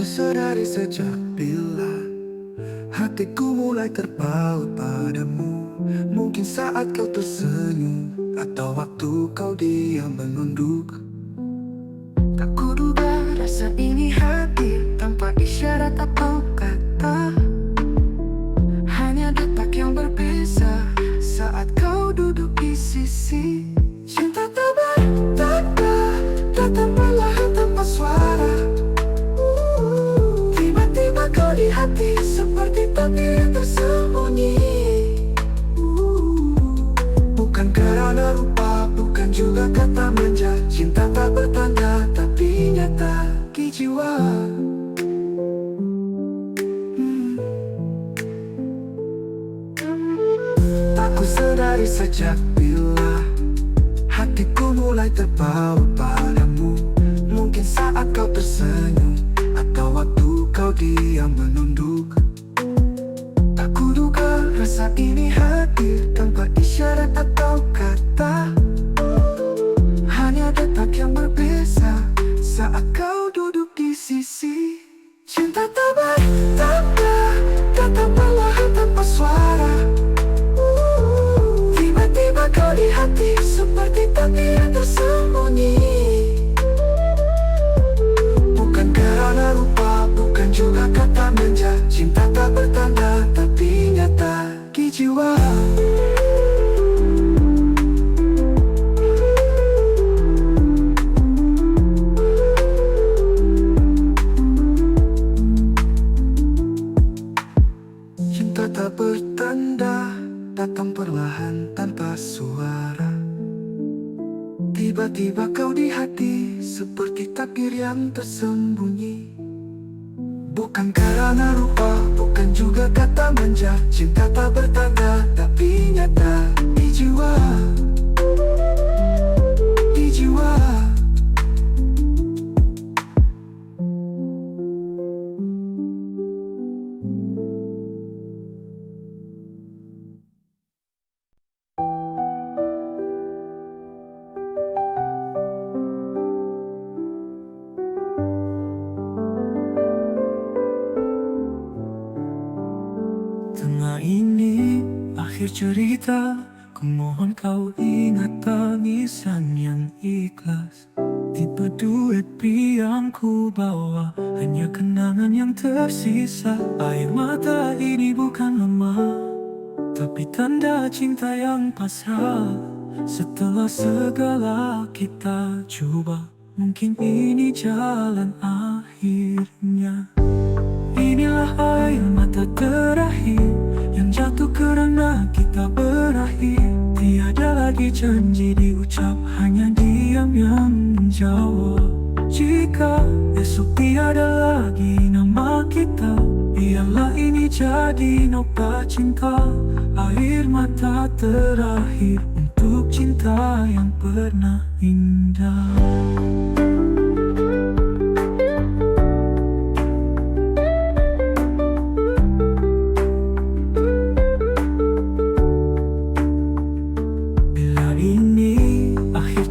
Sadari sejak bila hatiku mulai terpaut padamu. Mungkin saat kau tersenyum, atau waktu kau diam menunduk. Tak kuduga rasa ini hadir tanpa isyarat atau kata. Hanya detak yang berbeza saat kau duduk di sisi. Cinta tak bertanda, datang perlahan tanpa suara. Tiba-tiba kau di hati seperti takdir yang tersembunyi. Bukan karena rupa, bukan juga kata manja. Cinta tak bertanda tapi nyata di jiwa. Tak kusadari sejak bila hatiku mulai terpaut padamu. Mungkin saat kau tersenyum, atau waktu kau diam menunduk. Tak kuduga rasa ini hadir tanpa isyarat atau kata. Hanya detak yang berbeza saat kau duduk di sisi. Cinta tak bertanda, datang perlahan tanpa suara. Tiba-tiba kau di hati seperti takdir yang tersembunyi. Bukan karena rupa, bukan juga kata manja. Cinta tak bertanda tapi nyata di jiwa. Cinta tak bertanda, datang perlahan tanpa suara. Tiba-tiba kau di hati seperti takdir yang tersembunyi. Bukan karena rupa, bukan juga kata manja. Cinta tak bertanda tapi nyata di jiwa. Di jiwa. Tengah ini akhir cerita, ku mohon kau ingat tangisan yang ikhlas. Tipe duet yang ku bawa, hanya kenangan yang tersisa. Air mata ini bukan lemah, tapi tanda cinta yang pasrah. Setelah segala kita coba, mungkin ini jalan akhirnya. Inilah air mata terakhir yang jatuh karena kita berakhir. Tiada lagi janji diucap, hanya diam yang menjawab. Jika esok tiada lagi nama kita, biarlah ini jadi noktah cinta. Air mata terakhir untuk cinta yang pernah indah.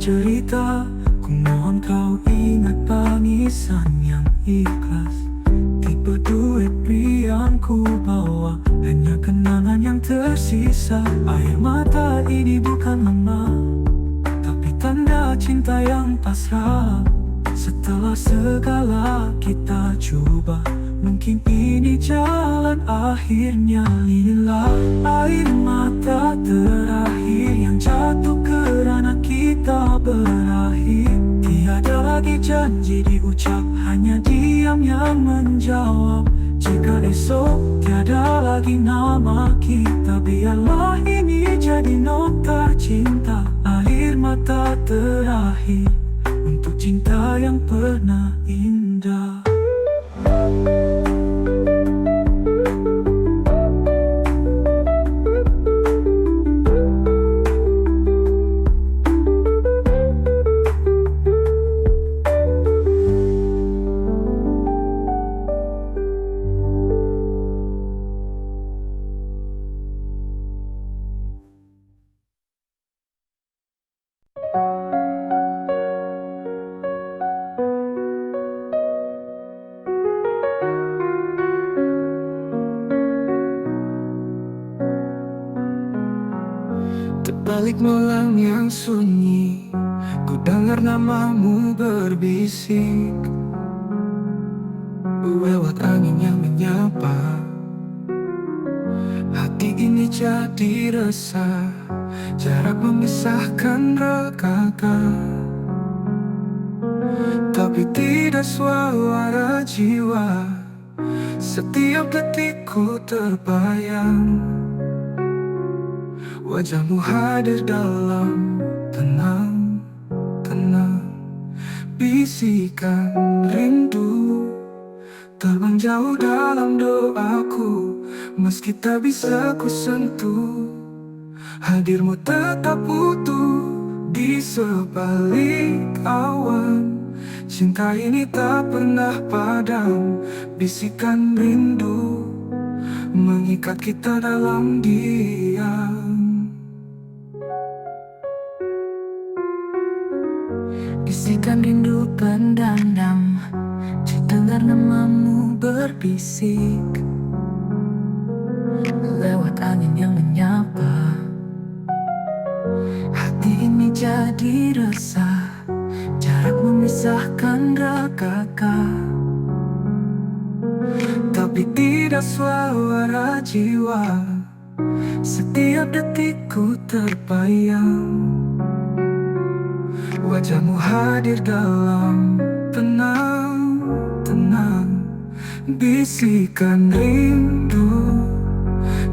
Cerita, ku mohon kau ingat tangisan yang ikhlas. Tipe duet yang ku bawa, hanya kenangan yang tersisa. Air mata ini bukan lemah, tapi tanda cinta yang pasrah. Setelah segala kita coba, mungkin ini jalan akhirnya. Inilah air mata terakhir yang jatuh karena kita berakhir. Tiada lagi janji diucap, hanya diam yang menjawab. Jika esok tiada lagi nama kita, biarlah ini jadi nokta cinta. Air mata terakhir untuk cinta yang pernah indah. balik malam yang sunyi, ku dengar namamu berbisik lewat angin yang menyapa. Hati ini jadi resah, jarak memisahkan rekakan. Tapi tidak suara jiwa, setiap detikku terbayang. Wajahmu hadir dalam tenang, bisikan rindu terbang jauh dalam doaku. Meski tak bisa ku sentuh, hadirmu tetap utuh di sebalik awan. Cinta ini tak pernah padam, bisikan rindu mengikat kita dalam diam. Bisikan rindu pendam, terdengar namamu berbisik lewat angin yang menyapa. Hati ini jadi resah, jarak memisahkan rakakan. Tapi tidak suara jiwa, setiap detikku terbayang. Wajahmu hadir dalam tenang, bisikan rindu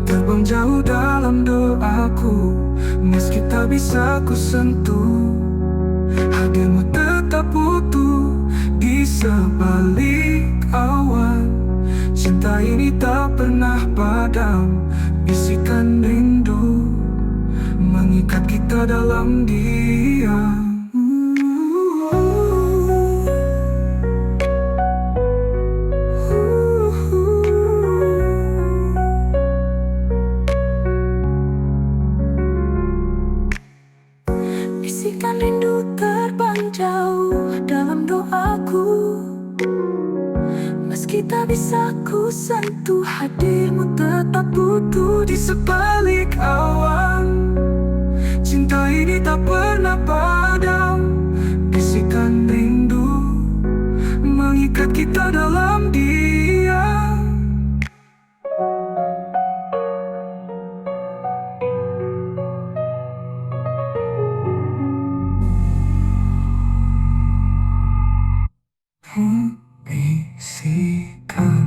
terbang jauh dalam doaku. Meski tak bisa ku sentuh, hadirmu tetap utuh di sebalik awan. Cinta ini tak pernah padam, bisikan rindu mengikat kita dalam diam. Bisikan rindu terbang jauh dalam doaku. Meski tak bisa ku sentuh, hadirmu tetap utuh di sebalik awan. Cinta ini tak pernah padam, bisikan rindu mengikat kita dalam diam. Bisikan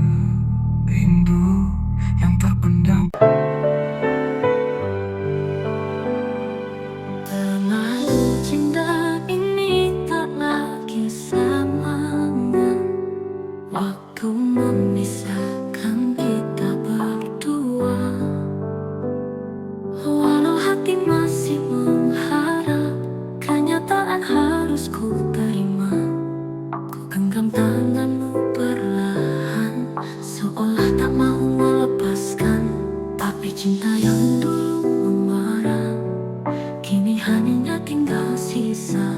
rindu yang terpendam. Terlalu cinta ini tak lagi semangat. Waktu memisahkan kita berdua. Walau hati masih mengharap, kenyataan harus ku terima. Genggam tanganmu perlahan, seolah tak mau melepaskan. Tapi cinta yang dulu membara, kini hanya tinggal sisa.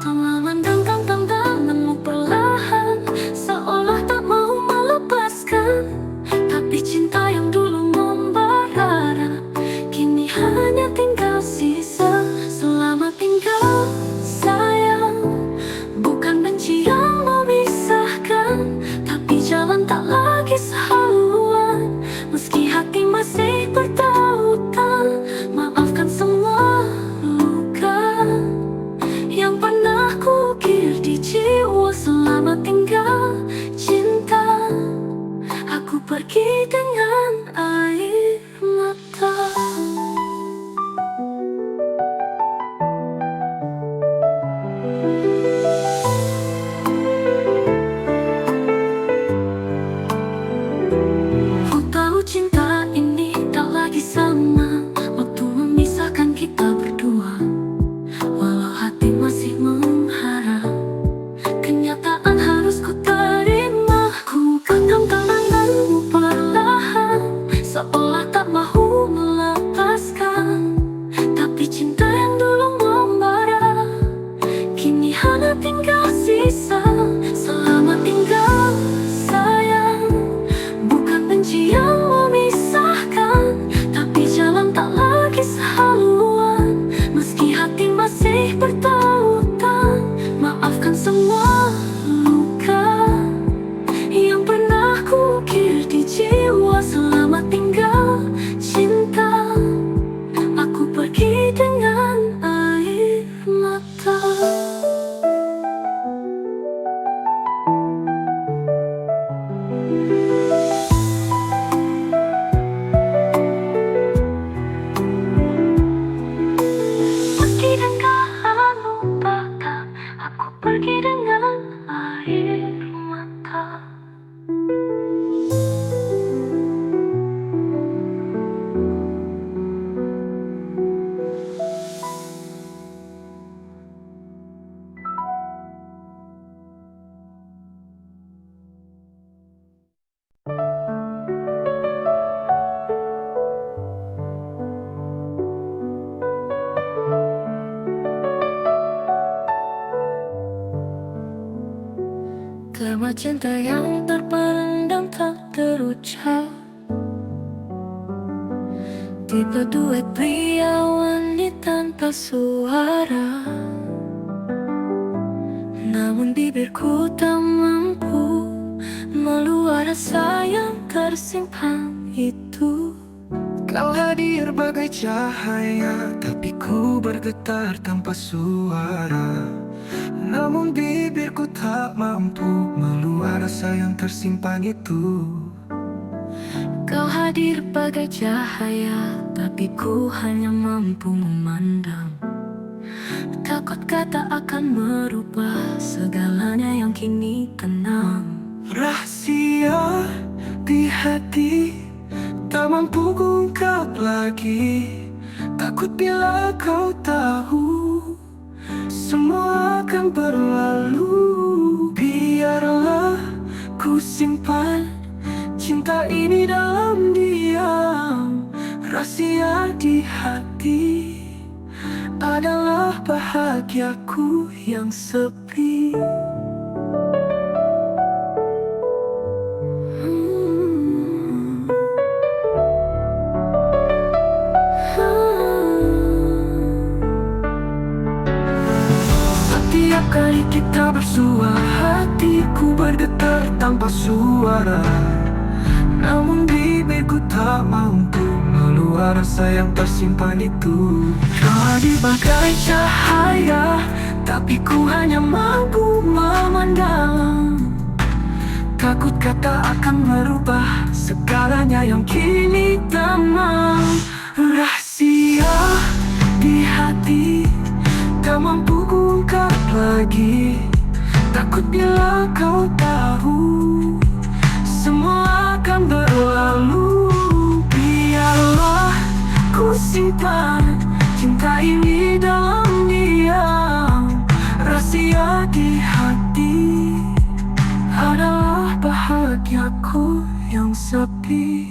Telah mendengkam tanganmu perlahan, seolah tak mau melepaskan. Tapi cinta yang dulu membara, kini hanya tinggal sisa. Selamat tinggal sayang, bukan benci yang memisahkan, tapi jalan tak lagi sehaluan. Meski hati masih bertautan, maafkan semua luka yang pernah kukir di jiwa. Selamat tinggal cinta, aku pergi dengan air mata. Ku tahu cinta ini tak lagi sama, waktu memisahkan kita berdua. Walau hati masih mengharap, kenyataan harus ku terima. Ku genggam tanganmu perlahan, seolah tak mahu melepaskan. Tapi cinta yang dulu membara, kini hanya tinggal sisa. Selamat tinggal sayang, bukan cinta yang terpendam tak terucap. Tipe duet pria wanita tanpa suara, namun bibirku tak mampu meluap rasa yang tersimpan itu. Kau hadir bagai cahaya, tapi ku bergetar tanpa suara. Namun bibirku tak mampu meluap rasa yang tersimpan itu. Kau hadir bagai cahaya, tapi ku hanya mampu memandang. Takut kata akan merubah segalanya yang kini tenang. Rahasia di hati tak mampu kuungkap lagi. Takut bila kau tahu semua akan berlalu. Biarlah ku simpan cinta ini dalam diam. Rahasia di hati adalah bahagiaku yang sepi. Setiap kali kita bersua, hatiku bergetar tanpa suara. Namun bibirku tak mampu meluap rasa yang tersimpan itu. Kau hadir bagai cahaya, tapi ku hanya mampu memandang. Takut kata akan merubah segalanya yang kini tenang. Rahasia di hati tak mampu kuungkap lagi. Takut bila kau tahu semua akan berlalu. Biarlah ku simpan cinta ini dalam diam. Rahasia di hati adalah bahagiaku yang sepi.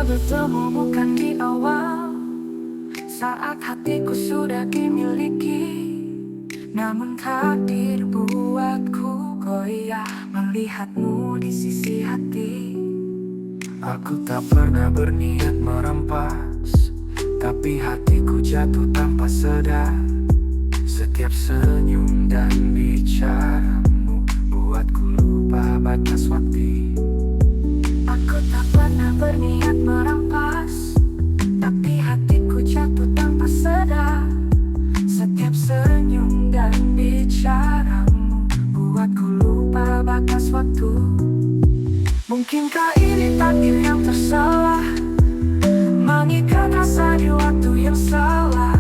Bertemu bukan di awal, saat hatiku sudah dimiliki. Namun takdir buatku goyah melihatmu di sisi hati. Aku tak pernah berniat merampas, tapi hatiku jatuh tanpa sadar. Setiap senyum dan bicaramu buatku lupa batas waktu. Aku tak pernah berniat merampas, tapi hatiku jatuh tanpa sadar. Setiap senyum dan bicaramu buatku lupa batas waktu. Mungkinkah ini takdir yang tersalah, mengikat rasa di waktu yang salah.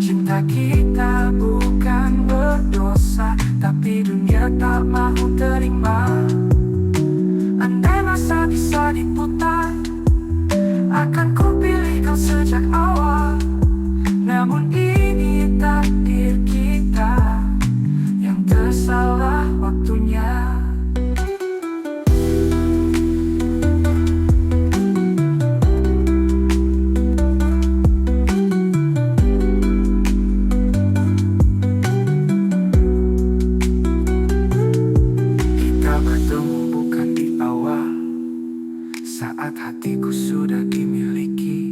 Cinta kita bukan berdosa, tapi dunia tak mahu terima. Andai masa bisa diputar, akan ku pilih kau sejak awal. Namun ini takdir kita yang tersalah waktunya. Kita bertemu bukan di awal, saat hatiku sudah dimiliki.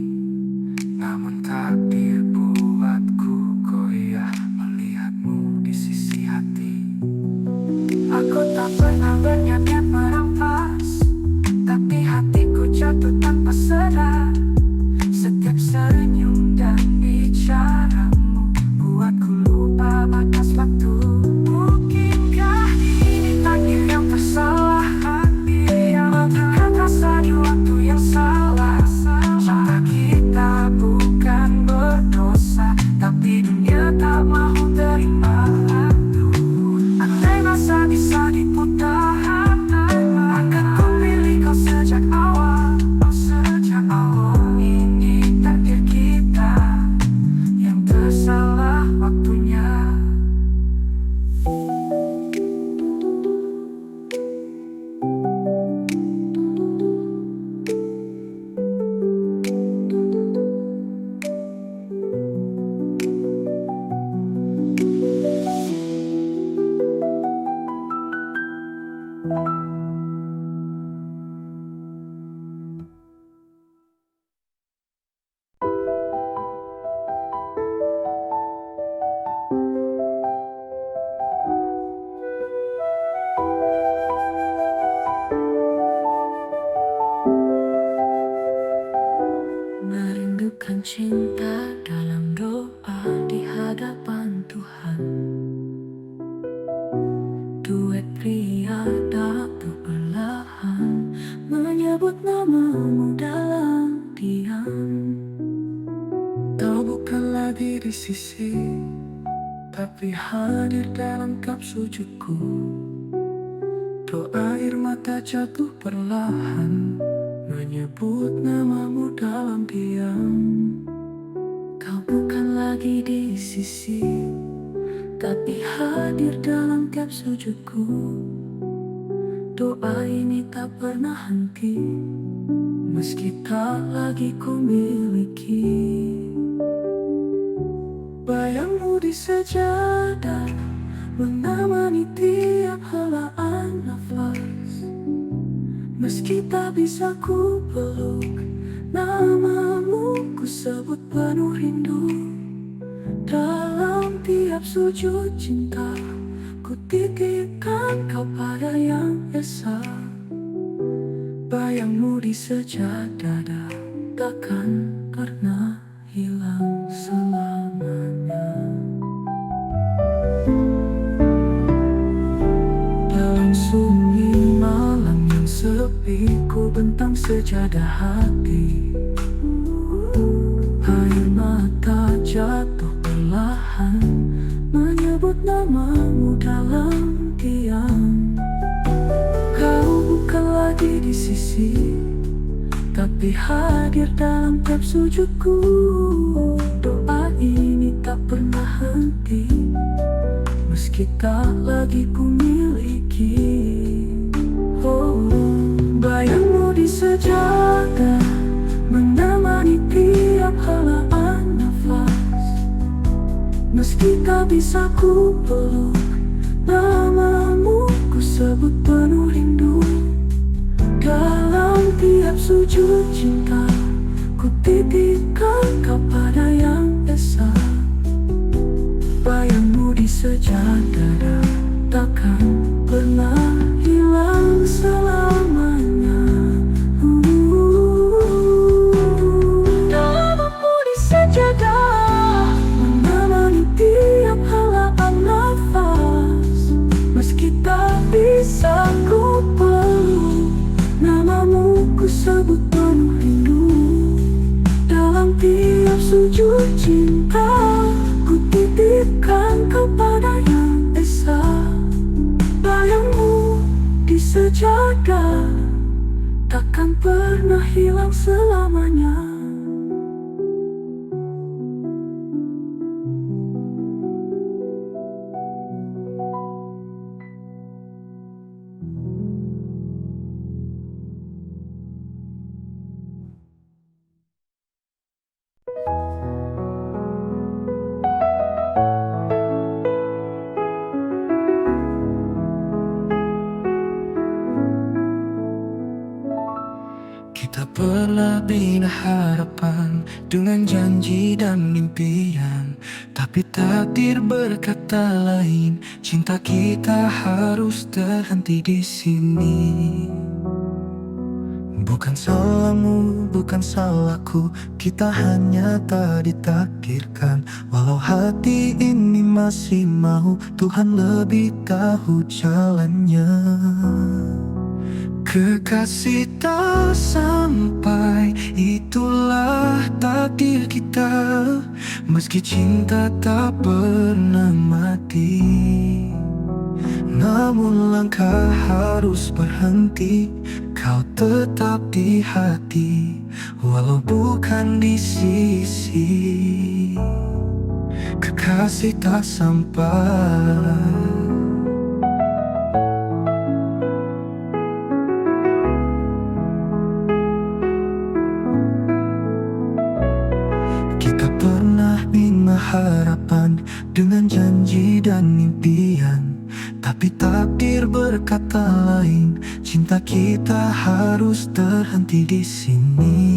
Namun takdir buatku goyah melihatmu di sisi hati. Aku tak pernah berniat merampas, tapi hatiku jatuh tanpa sadar. Setiap senyum dan bicaramu buatku lupa batas waktu. Mungkinkah ini takdir yang tersalah, hati yang mengikat rasa di waktu yang salah. Menyatukan cinta dalam doa di hadapan Tuhan. Duet pria dapur perlahan menyebut namamu dalam diam. Kau bukan lagi di sisi, tapi hadir dalam kap sujudku. Doa air mata jatuh perlahan menyebut namamu dalam diam. Kau bukan lagi di sisi, tapi hadir dalam kap sujudku. Doa ini tak pernah henti, meski tak lagi ku miliki. Bayangmu di sejadah menemani tiap helaan nafas. Meski tak bisa ku peluk, namamu ku sebut penuh rindu. Dalam tiap sujud cinta, ku titipkan kau pada yang esa. Bayangmu di sejadah takkan pernah hilang selamanya. dalam sunyi malam yang sepi, ku bentang sejadah hati. Air mata jatuh perlahan menyebut namamu dalam diam. Kau bukan lagi di sisi, tapi hadir dalam kap sujudku. Doa ini tak pernah henti, meski tak lagi ku miliki. oh, bayangmu di sejadah menemani tiap helaan nafas. Meski tak bisa ku peluk, namamu ku sebut penuh rindu. Dalam tiap sujud cinta, ku titipkan kau pada yang esa. Bayangmu di sejadah takkan pernah hilang selamanya. Namamu di sejadah menemani tiap helaan nafas. Meski tak bisa ku peluk, namamu ku sebut penuh rindu. Dalam tiap sujud cinta, ku titipkan kau pada yang esa. Bayangmu di sejadah takkan pernah hilang selamanya. Kita pernah bina harapan dengan janji dan impian, tapi takdir berkata lain. Cinta kita harus terhenti di sini. Bukan salahmu, bukan salahku, kita hanya tak ditakdirkan. Walau hati ini masih mau, Tuhan lebih tahu jalannya. Kekasih tak sampai, itulah takdir kita. Meski cinta tak pernah mati, namun langkah harus berhenti. Kau tetap di hati, walau bukan di sisi. Kekasih tak sampai. Kita pernah bina harapan dengan janji dan impian, tapi takdir berkata lain. Cinta kita harus terhenti di sini.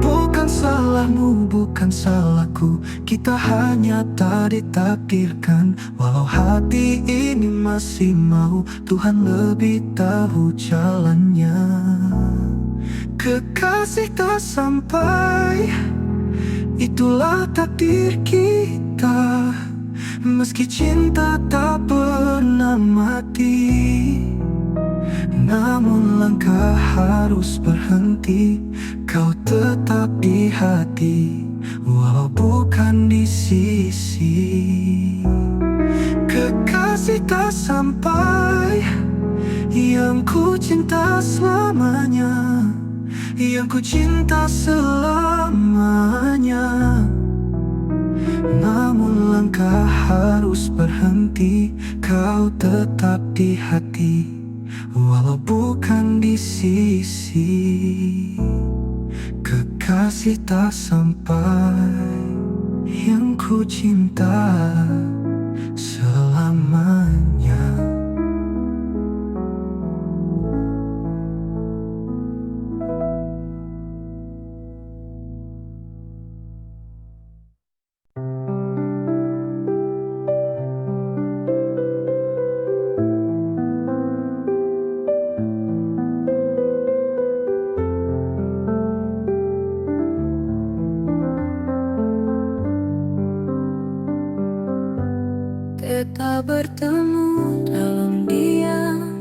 Bukan salahmu, bukan salahku, kita hanya tak ditakdirkan. Walau hati ini masih mau, Tuhan lebih tahu jalannya. Kekasih tak sampai, itulah takdir kita. Meski cinta tak pernah mati, namun langkah harus berhenti. Kau tetap di hati, walau bukan di sisi. Kekasih tak sampai, yang ku cinta selamanya, yang ku cinta selamanya. Namun langkah harus berhenti. Kau tetap di hati, walau bukan di sisi. Kekasih tak sampai, yang ku cinta selamanya. Kita bertemu dalam diam,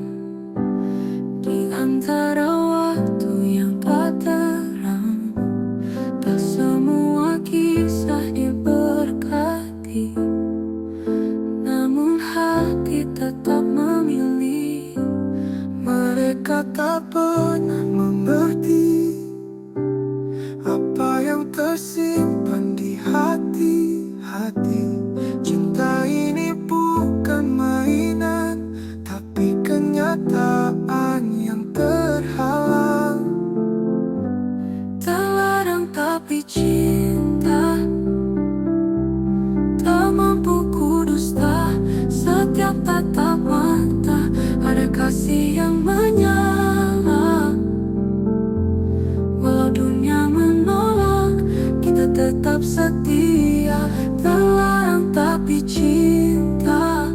di antara waktu yang tak terang. Tak semua kisah diberkati, namun hati tetap memilih. Mereka tak pernah mengerti apa yang tersimpan di hati-hati. Cinta ini bukan mainan, tapi kenyataan yang terhalang. Terlarang tapi cinta, tak mampu ku dusta. Setiap tatap mata ada kasih yang menyala. Walau dunia menolak, kita tetap setia. Terlarang tapi cinta,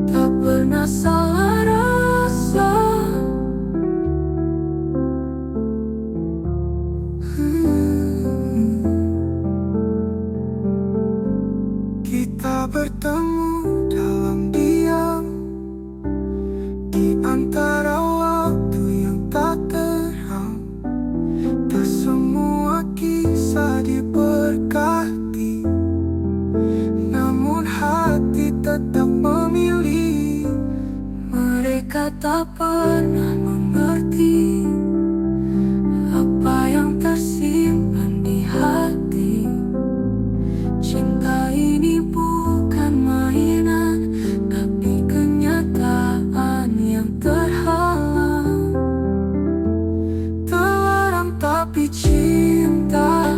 tak pernah salah rasa. Kita bertemu dalam diam, di antara waktu yang tak terang. Tak semua kisah diberkati, namun hati tetap memilih. Mereka tak pernah mengerti apa yang tersimpan di hati. Cinta ini bukan mainan, tapi kenyataan yang terhalang. Terlarang tapi cinta,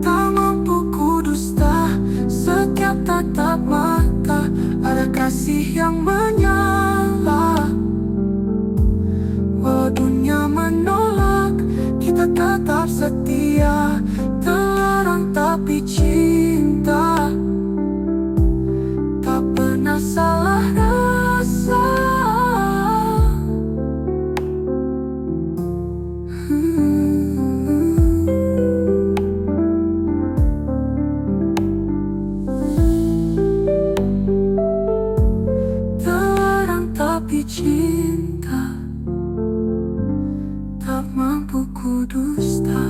tak mampu ku dusta. Setiap tatap mata ada kasih yang menyala. Walau dunia menolak, kita tetap setia. Terlarang tapi cinta, tak pernah salah rasa. Terlarang tapi cinta, tak mampu ku dusta.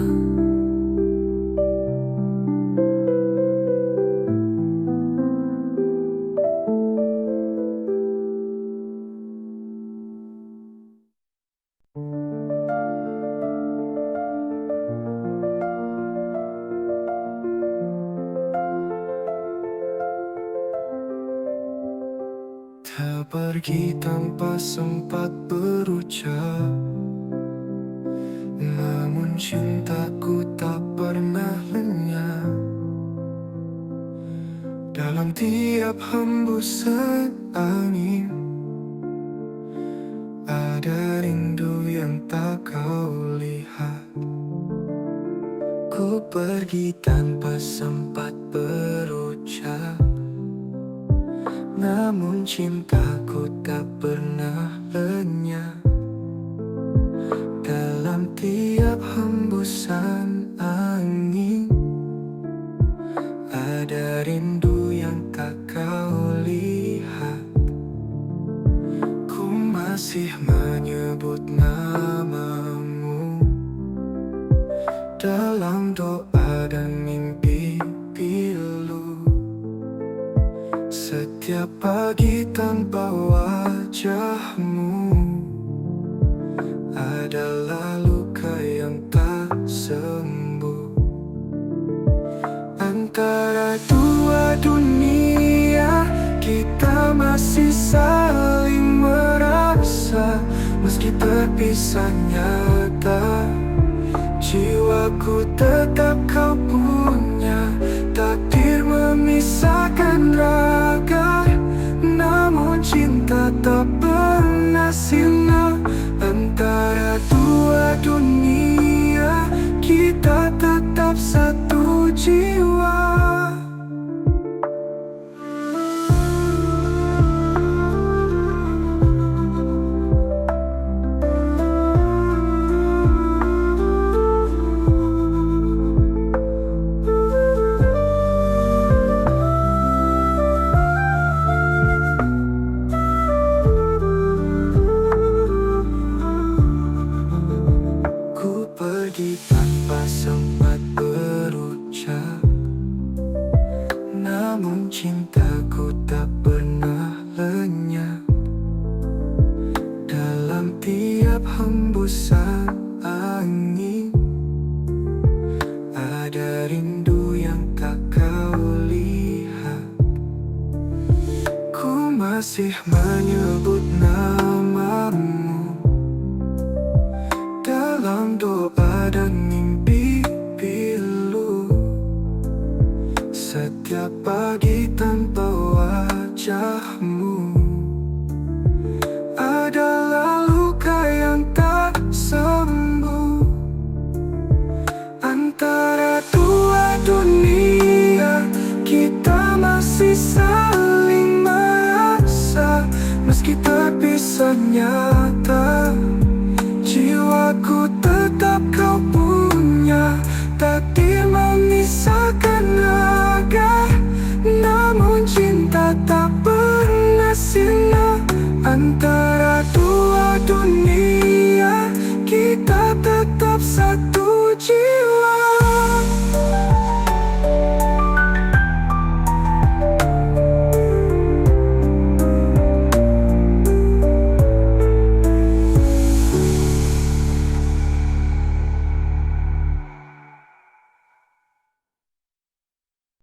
Tak pergi tanpa sempat berucap, namun cintaku tak pernah lenyap. Dalam tiap hembusan angin ada rindu yang tak kau lihat. Ku pergi tanpa sempat berucap, namun cintaku tak pernah lenyap. dalam doa dan mimpi pilu. Setiap pagi tanpa wajahmu adalah luka yang tak sembuh. Antara dua dunia kita masih saling merasa. Meski terpisah nyata, jiwaku tetap kau punya. Takdir memisahkan raga, namun cinta tak pernah sirna. Antara dua dunia kita tetap satu jiwa. Pergi tanpa sempat berucap, namun cintaku tak pernah lenyap. Dalam tiap hembusan angin ada rindu yang tak kau lihat. Ku masih menyebut namamu dalam doa dan mimpi pilu. Setiap pagi tanpa wajahmu adalah luka yang tak sembuh. Antara dua dunia kita masih saling merasa. Meski terpisah nyata, jiwaku tetap kau punya. Takdir memisahkan raga, namun cinta tak pernah sirna. Antara